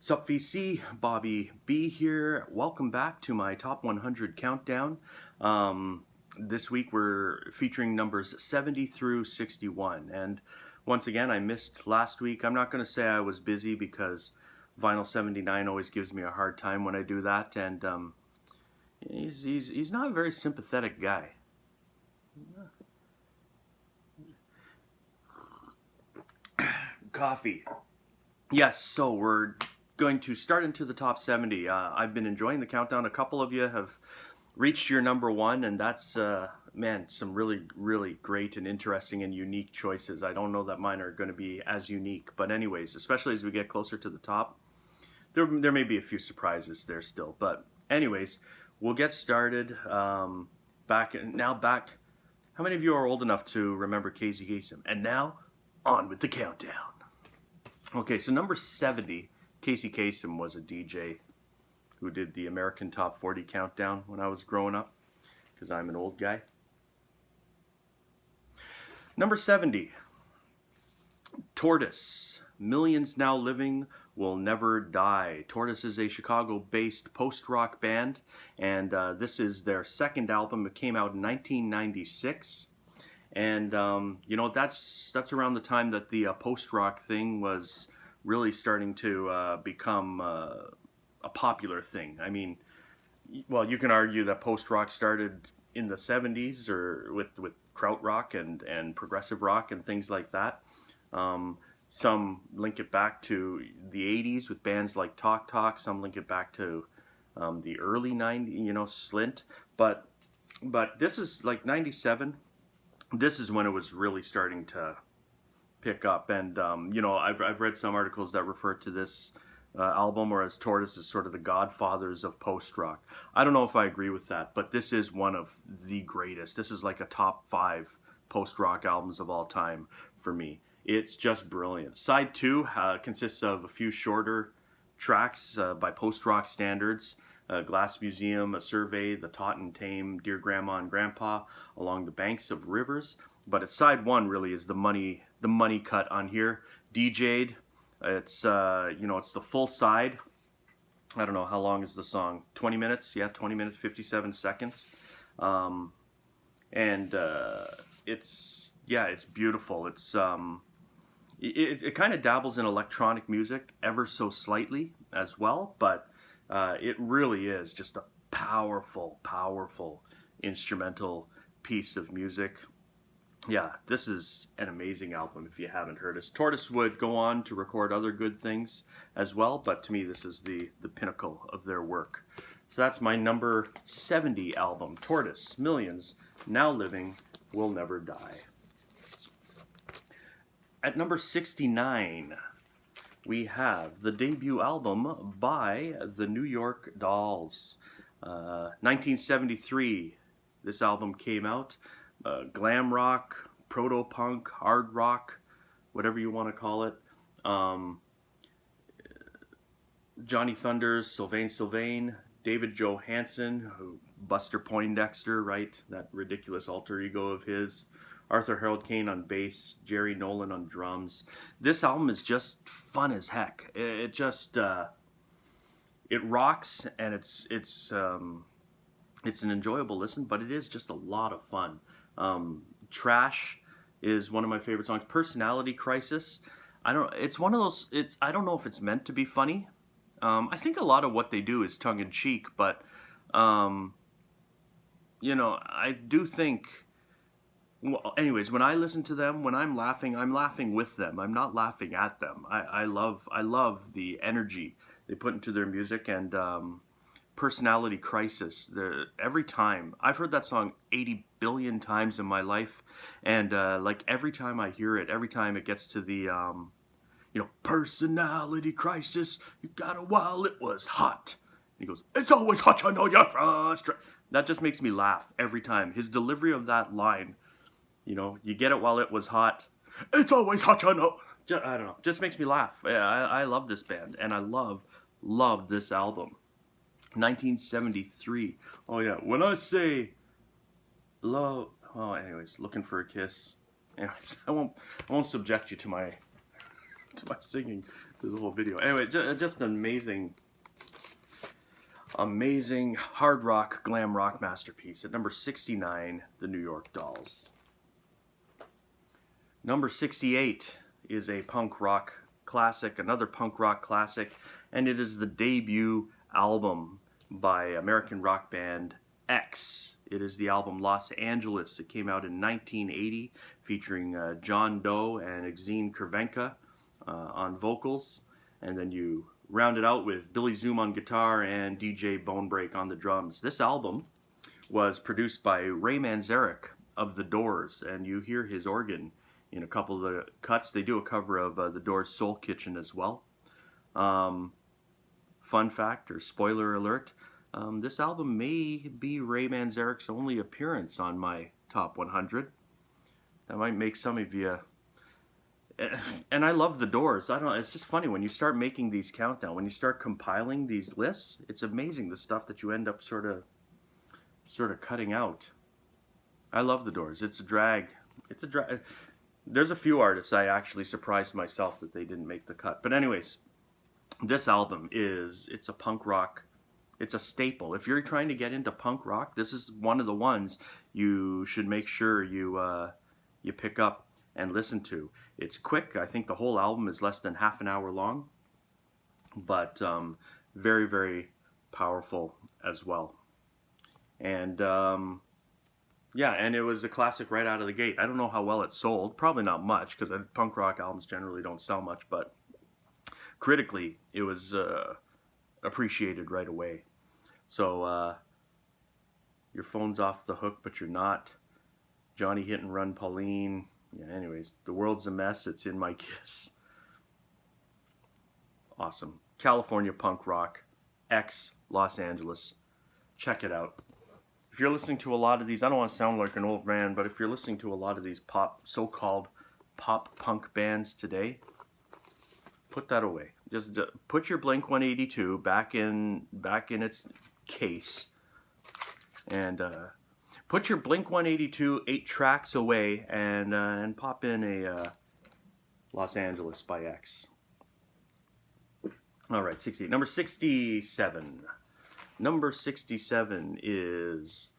Sup VC, Bobby B here. Welcome back to my top 100 countdown. This week we're featuring numbers 70 through 61. And once again, I missed last week. I'm not going to say I was busy because Vinyl 79 always gives me a hard time when I do that. And he's not a very sympathetic guy. Coffee. Yes, so we're going to start into the top 70. I've been enjoying the countdown. A couple of you have reached your number one, and that's, man, some really, really great and interesting and unique choices. I don't know that mine are going to be as unique, but anyways, especially as we get closer to the top, there may be a few surprises there still. But anyways, we'll get started. Back. How many of you are old enough to remember Casey Kasem? And now, on with the countdown. Okay, so number 70. Casey Kasem was a DJ who did the American Top 40 countdown when I was growing up, because I'm an old guy. Number 70, Tortoise Millions Now Living Will Never Die. Tortoise is a Chicago-based post-rock band, and this is their second album. It came out in 1996. And, that's around the time that the post-rock thing was really starting to become a popular thing. I mean, well, you can argue that post-rock started in the 70s or with krautrock and progressive rock and things like that. Some link it back to the 80s with bands like Talk Talk. Some link it back to the early 90s, Slint. But this is like 97. This is when it was really starting to pick up, and I've read some articles that refer to this album or as Tortoise as sort of the godfathers of post-rock. I don't know if I agree with that, but this is one of the greatest. This is like a top 5 post-rock albums of all time for me. It's just brilliant. Side 2 consists of a few shorter tracks by post-rock standards. Glass Museum, A Survey, The Taut and Tame, Dear Grandma and Grandpa, Along the Banks of Rivers. But it's side 1 really is the money cut on here. DJ'd. It's it's the full side. I don't know how long is the song. 20 minutes. Yeah, 20 minutes 57 seconds. It's beautiful. It's it kind of dabbles in electronic music ever so slightly as well, but it really is just a powerful instrumental piece of music. Yeah, this is an amazing album if you haven't heard it. Tortoise would go on to record other good things as well, but to me this is the pinnacle of their work. So that's my number 70 album, Tortoise Millions Now Living Will Never Die. At number 69, we have the debut album by the New York Dolls. 1973, this album came out. Glam rock, proto-punk, hard rock, whatever you want to call it. Johnny Thunders, Sylvain, David Johansen, Buster Poindexter, right? That ridiculous alter ego of his. Arthur Harold Kane on bass, Jerry Nolan on drums. This album is just fun as heck. It just it rocks, and it's an enjoyable listen, but it is just a lot of fun. Trash is one of my favorite songs. Personality Crisis. I don't know if it's meant to be funny. I think a lot of what they do is tongue in cheek, but I do think. Well, anyways, when I listen to them, when I'm laughing with them. I'm not laughing at them. I love the energy they put into their music, and Personality Crisis. Every time I've heard that song 80 billion times in my life, and every time I hear it, every time it gets to the Personality Crisis, you got it while it was hot. And he goes, it's always hot, I know you're frustrated. That just makes me laugh every time. His delivery of that line. You get it while it was hot. It's always hot, I know. I don't know. Just makes me laugh. I love this band, and I love this album. 1973. Oh yeah. When I say love. Oh, anyways, Looking for a Kiss. Anyways, I won't subject you to my singing the whole video. Anyway, just an amazing hard rock, glam rock masterpiece. At number 69, the New York Dolls. Number 68 is a punk rock classic, another punk rock classic, and it is the debut album by American rock band X. It is the album Los Angeles. It came out in 1980, featuring John Doe and Exene Cervenka on vocals, and then you round it out with Billy Zoom on guitar and DJ Bonebreak on the drums. This album was produced by Ray Manzarek of The Doors, and you hear his organ in a couple of the cuts. They do a cover of The Doors' Soul Kitchen as well. Fun fact, or spoiler alert, this album may be Ray Manzarek's only appearance on my top 100. That might make some of you... And I love The Doors. I don't know, it's just funny when you start making these countdown, when you start compiling these lists, it's amazing the stuff that you end up sort of cutting out. I love The Doors. It's a drag. There's a few artists I actually surprised myself that they didn't make the cut. But anyways, this album it's a punk rock. It's a staple. If you're trying to get into punk rock, this is one of the ones you should make sure you pick up and listen to. It's quick. I think the whole album is less than half an hour long, but very, very powerful as well. And yeah, and it was a classic right out of the gate. I don't know how well it sold. Probably not much, because punk rock albums generally don't sell much, but critically, it was appreciated right away. So, your phone's off the hook, but you're not. Johnny Hit and Run Pauline. Yeah, anyways, The World's a Mess. It's in my kiss. Awesome. California punk rock. X, Los Angeles. Check it out. If you're listening to a lot of these, I don't want to sound like an old man, but if you're listening to a lot of these so-called pop punk bands today, put that away. Just put your Blink-182 back in its case, and put your Blink-182 8 tracks away, and pop in a Los Angeles by X. All right, 68. Number 67. Number 67 is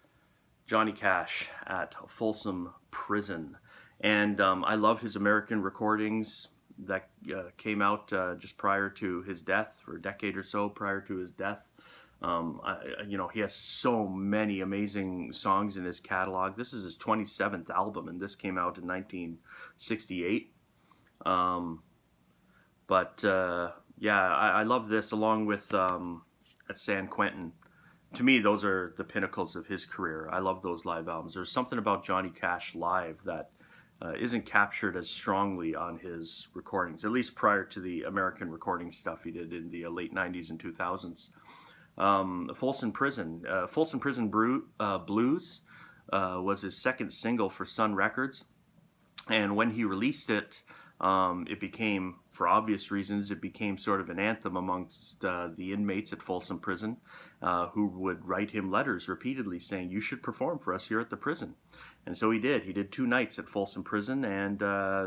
Johnny Cash at Folsom Prison. And I love his American recordings that came out just prior to his death, for a decade or so prior to his death. He has so many amazing songs in his catalog. This is his 27th album, and this came out in 1968. I love this, along with at San Quentin. To me, those are the pinnacles of his career. I love those live albums. There's something about Johnny Cash live that isn't captured as strongly on his recordings, at least prior to the American recording stuff he did in the late 90s and 2000s. Folsom Prison Blues was his second single for Sun Records, and when he released it, it became, for obvious reasons, it became sort of an anthem amongst the inmates at Folsom Prison, who would write him letters repeatedly saying, "You should perform for us here at the prison." And so he did. He did 2 nights at Folsom Prison, and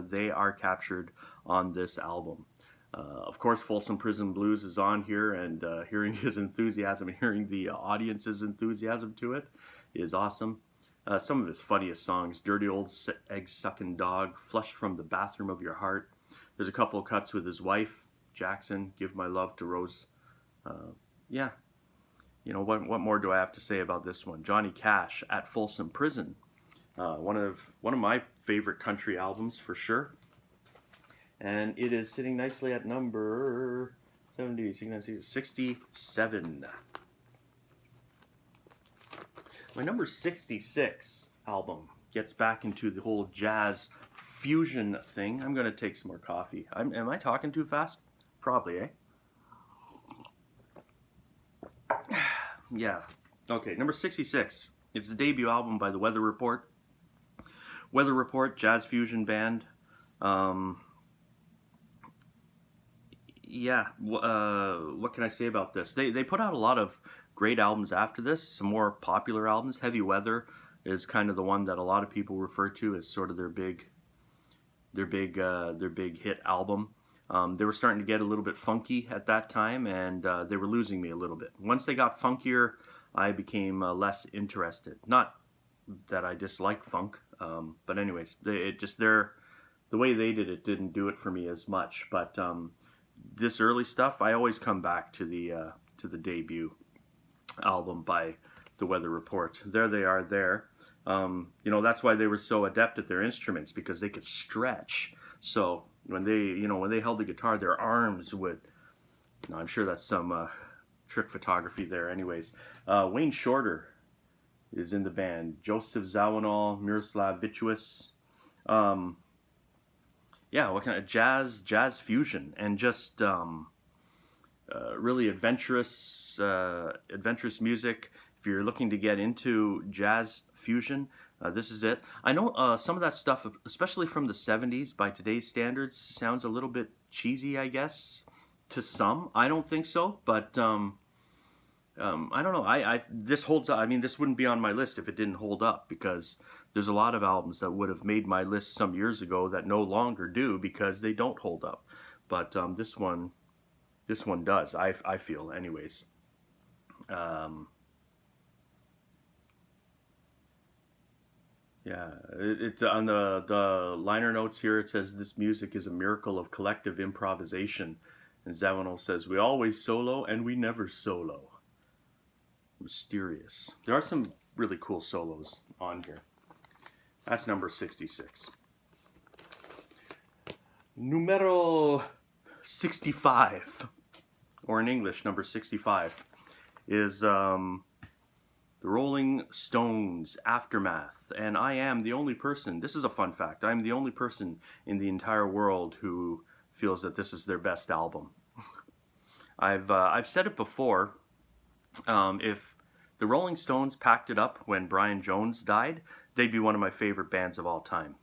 they are captured on this album. Of course, Folsom Prison Blues is on here, and hearing his enthusiasm, hearing the audience's enthusiasm to it is awesome. Some of his funniest songs: Dirty Old Egg-Sucking Dog, Flushed from the Bathroom of Your Heart. There's a couple of cuts with his wife, Jackson, Give My Love to Rose. What more do I have to say about this one? Johnny Cash at Folsom Prison. One of my favorite country albums, for sure. And it is sitting nicely at number 67. My number 66 album gets back into the whole jazz fusion thing. I'm going to take some more coffee. Am I talking too fast? Probably, eh? Yeah. Okay, number 66. It's the debut album by the Weather Report. Weather Report, jazz fusion band. What can I say about this? They put out a lot of great albums after this, some more popular albums. Heavy Weather is kind of the one that a lot of people refer to as sort of their big hit album. They were starting to get a little bit funky at that time, and they were losing me a little bit. Once they got funkier, I became less interested. Not that I dislike funk, but anyways, the way they did it didn't do it for me as much. But this early stuff, I always come back to the debut album by The Weather Report. There they are there. That's why they were so adept at their instruments, because they could stretch. So when they held the guitar, their arms would. I'm sure that's some trick photography there. Anyways, Wayne Shorter is in the band. Joseph Zawinul, Miroslav Vitouis. What kind of jazz fusion, and just really adventurous music. If you're looking to get into jazz fusion, this is it. I know some of that stuff, especially from the 70s, by today's standards, sounds a little bit cheesy, I guess, to some. I don't think so, but I don't know. This holds up. I mean, this wouldn't be on my list if it didn't hold up, because there's a lot of albums that would have made my list some years ago that no longer do because they don't hold up. But this one does. I feel, anyways. It's on the liner notes here. It says this music is a miracle of collective improvisation, and Zawinul says we always solo and we never solo. Mysterious. There are some really cool solos on here. That's number 66. Numero 65, or in English, number 65, is the Rolling Stones' Aftermath. And I am the only person, this is a fun fact, I'm the only person in the entire world who feels that this is their best album. I've said it before, if the Rolling Stones packed it up when Brian Jones died, they'd be one of my favorite bands of all time.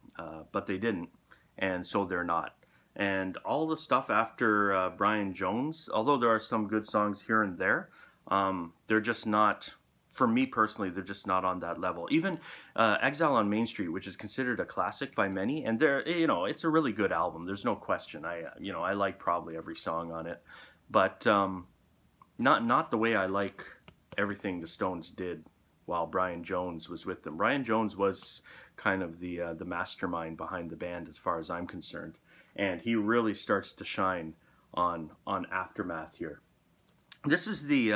But they didn't, and so they're not. And all the stuff after Brian Jones, although there are some good songs here and there, they're just not, for me personally, they're just not on that level. Even Exile on Main Street, which is considered a classic by many, and it's a really good album. There's no question. I like probably every song on it, but not the way I like everything the Stones did while Brian Jones was with them. Brian Jones was kind of the mastermind behind the band, as far as I'm concerned, and he really starts to shine on Aftermath here. This is the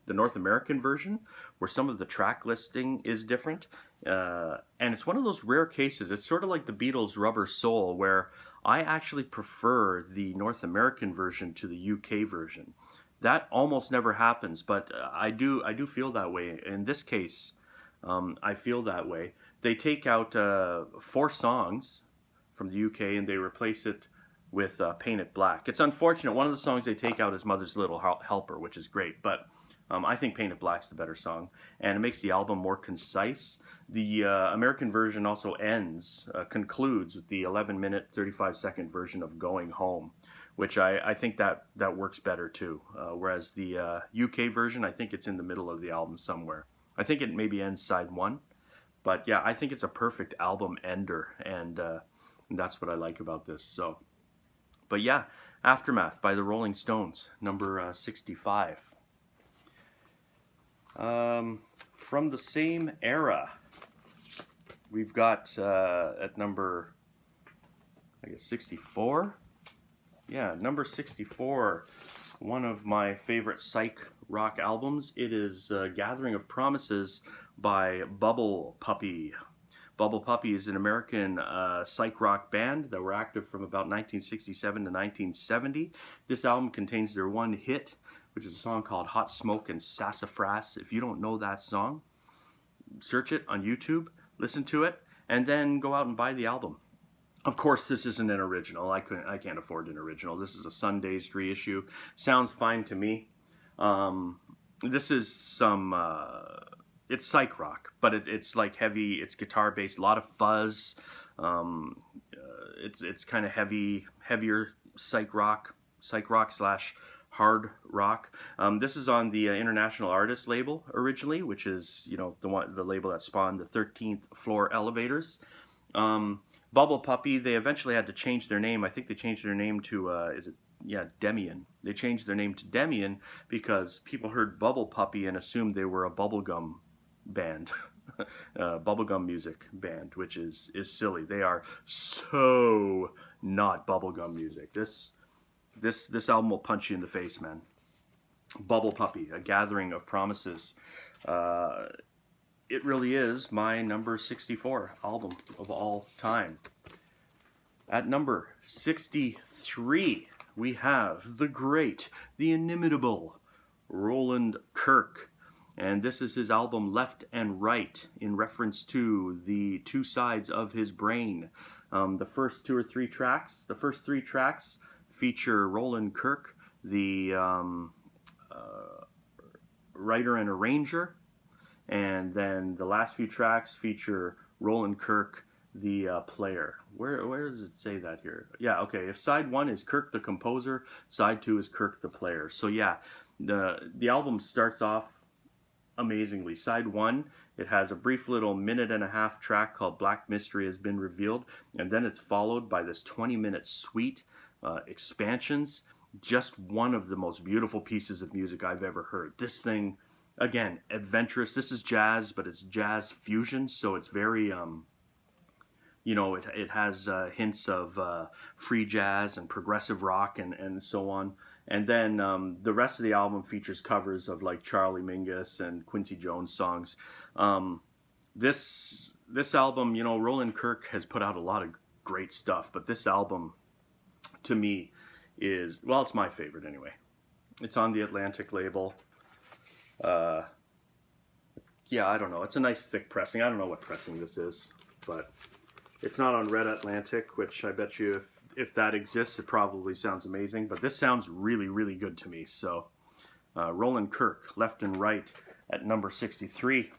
North American version, where some of the track listing is different, and it's one of those rare cases. It's sort of like the Beatles' Rubber Soul, where I actually prefer the North American version to the UK version. That almost never happens, but I do feel that way. In this case, I feel that way. They take out 4 songs from the UK and they replace it with Paint It Black. It's unfortunate. One of the songs they take out is Mother's Little Helper, which is great, but I think Paint It Black's the better song, and it makes the album more concise. The American version also concludes with the 11-minute, 35-second version of Going Home, which I think that works better too. Whereas the UK version, I think it's in the middle of the album somewhere. I think it maybe ends side 1, but yeah, I think it's a perfect album ender, and that's what I like about this. So, but yeah, Aftermath by the Rolling Stones, number 65. From the same era, we've got at number, I guess, 64. Yeah, number 64, one of my favorite psych rock albums. It is Gathering of Promises by Bubble Puppy. Bubble Puppy is an American psych rock band that were active from about 1967 to 1970. This album contains their one hit, which is a song called Hot Smoke and Sassafras. If you don't know that song, search it on YouTube, listen to it, and then go out and buy the album. Of course, this isn't an original. I can't afford an original. This is a Sundazed reissue. Sounds fine to me. This is some, it's psych rock, but it's like heavy. It's guitar based, a lot of fuzz. It's kind of heavier psych rock / hard rock. This is on the International Artist label originally, which is the label that spawned the 13th Floor Elevators. Bubble Puppy, they eventually had to change their name. I think they changed their name to, Demian. They changed their name to Demian because people heard Bubble Puppy and assumed they were a bubblegum band. Bubblegum music band, which is silly. They are so not bubblegum music. This album will punch you in the face, man. Bubble Puppy, A Gathering of Promises. It really is my number 64 album of all time. At number 63, we have the great, the inimitable Roland Kirk. And this is his album Left and Right, in reference to the two sides of his brain. The first three tracks feature Roland Kirk, the writer and arranger, and then the last few tracks feature Roland Kirk, the player. Where does it say that here? Yeah, okay. If side 1 is Kirk the composer, side 2 is Kirk the player. So yeah, the album starts off amazingly. Side 1, it has a brief little 1.5-minute track called Black Mystery Has Been Revealed, and then it's followed by this 20-minute suite, expansions. Just one of the most beautiful pieces of music I've ever heard. This thing, again, adventurous. This is jazz, but it's jazz fusion, so it's very, it has hints of free jazz and progressive rock and so on. And then the rest of the album features covers of like Charlie Mingus and Quincy Jones songs. This album, Roland Kirk has put out a lot of great stuff, but this album, to me, is, well, it's my favorite anyway. It's on the Atlantic label. I don't know. It's a nice thick pressing. I don't know what pressing this is, but it's not on Red Atlantic, which I bet you if that exists, it probably sounds amazing. But this sounds really, really good to me. So Roland Kirk, Left and Right at number 63.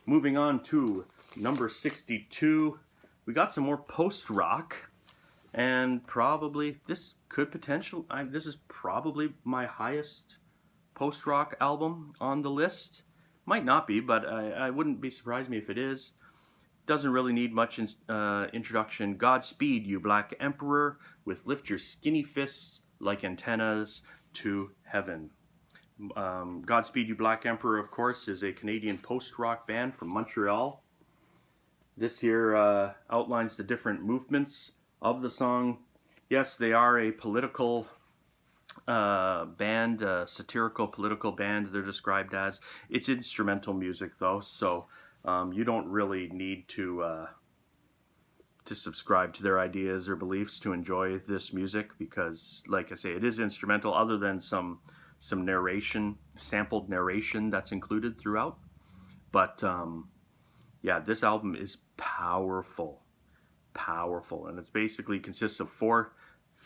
Moving on to number 62, we got some more post-rock. And probably, this is probably my highest post-rock album on the list. Might not be, but I wouldn't be surprised me if it is. Doesn't really need much introduction. Godspeed, You Black Emperor, with Lift Your Skinny Fists Like Antennas to Heaven. Godspeed, You Black Emperor, of course, is a Canadian post-rock band from Montreal. This here outlines the different movements of the song. Yes, they are a political band, satirical political band, they're described as. It's instrumental music, though, so you don't really need to subscribe to their ideas or beliefs to enjoy this music, because, like I say, it is instrumental, other than some narration, sampled narration that's included throughout. But this album is powerful, and it basically consists of four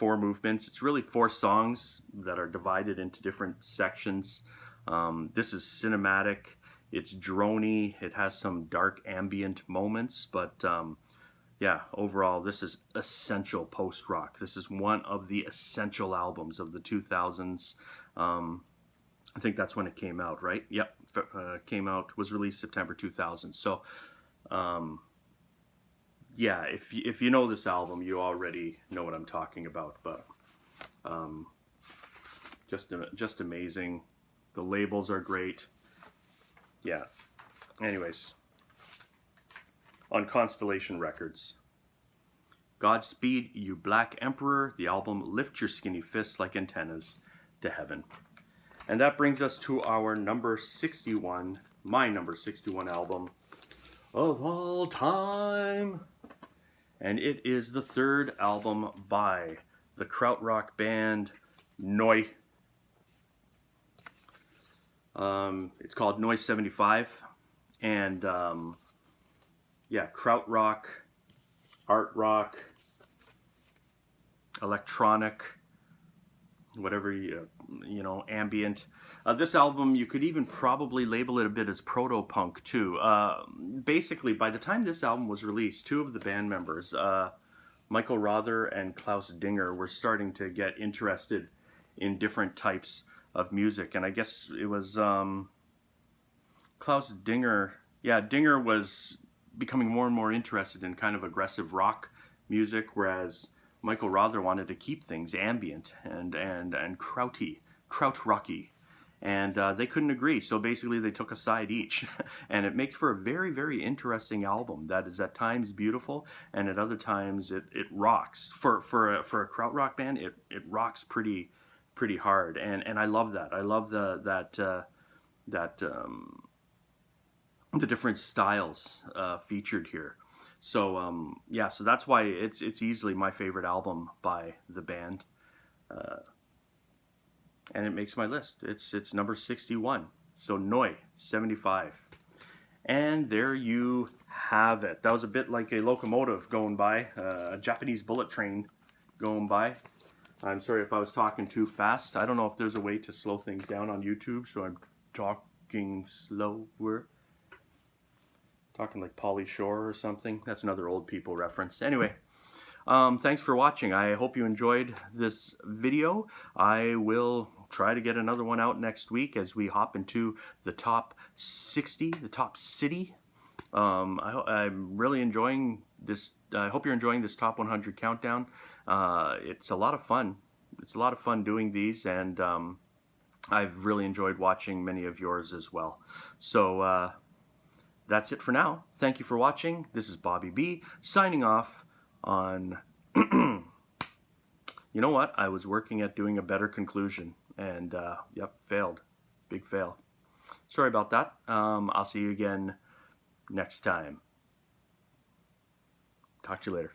movements. It's really 4 songs that are divided into different sections. This is cinematic, it's droney, it has some dark ambient moments, but overall this is essential post-rock. This is one of the essential albums of the 2000s. I think that's when it came out, right? Yep, was released September 2000. So if you know this album, you already know what I'm talking about. But just amazing. The labels are great. Yeah. Anyways, on Constellation Records, Godspeed, You Black Emperor, the album Lift Your Skinny Fists Like Antennas to Heaven. And that brings us to our number 61, my number 61 album of all time. And it is the third album by the krautrock band Neu. It's called Neu 75. And krautrock, art rock, electronic, whatever, ambient. This album, you could even probably label it a bit as proto-punk too. Basically, by the time this album was released, 2 of the band members, Michael Rother and Klaus Dinger, were starting to get interested in different types of music. And I guess it was Klaus Dinger. Yeah, Dinger was becoming more and more interested in kind of aggressive rock music, whereas Michael Rother wanted to keep things ambient and krautrocky. And they couldn't agree, so basically they took a side each. And it makes for a very, very interesting album that is at times beautiful, and at other times it rocks. For a krautrock band, it rocks pretty hard, and I love that. I love the different styles featured here. So yeah, so that's why it's easily my favorite album by the band, and it makes my list. It's number 61. So Noi 75, and there you have it. That was a bit like a locomotive going by, a Japanese bullet train going by. I'm sorry if I was talking too fast. I don't know if there's a way to slow things down on YouTube, so I'm talking slower. Talking like Pauly Shore or something. That's another old people reference. Anyway, thanks for watching. I hope you enjoyed this video. I will try to get another one out next week as we hop into the top 60, the top city. I'm really enjoying this. I hope you're enjoying this top 100 countdown. It's a lot of fun. It's a lot of fun doing these, and I've really enjoyed watching many of yours as well. So that's it for now. Thank you for watching. This is Bobby B signing off on... You know what? I was working at doing a better conclusion, and yep, failed. Big fail. Sorry about that. I'll see you again next time. Talk to you later.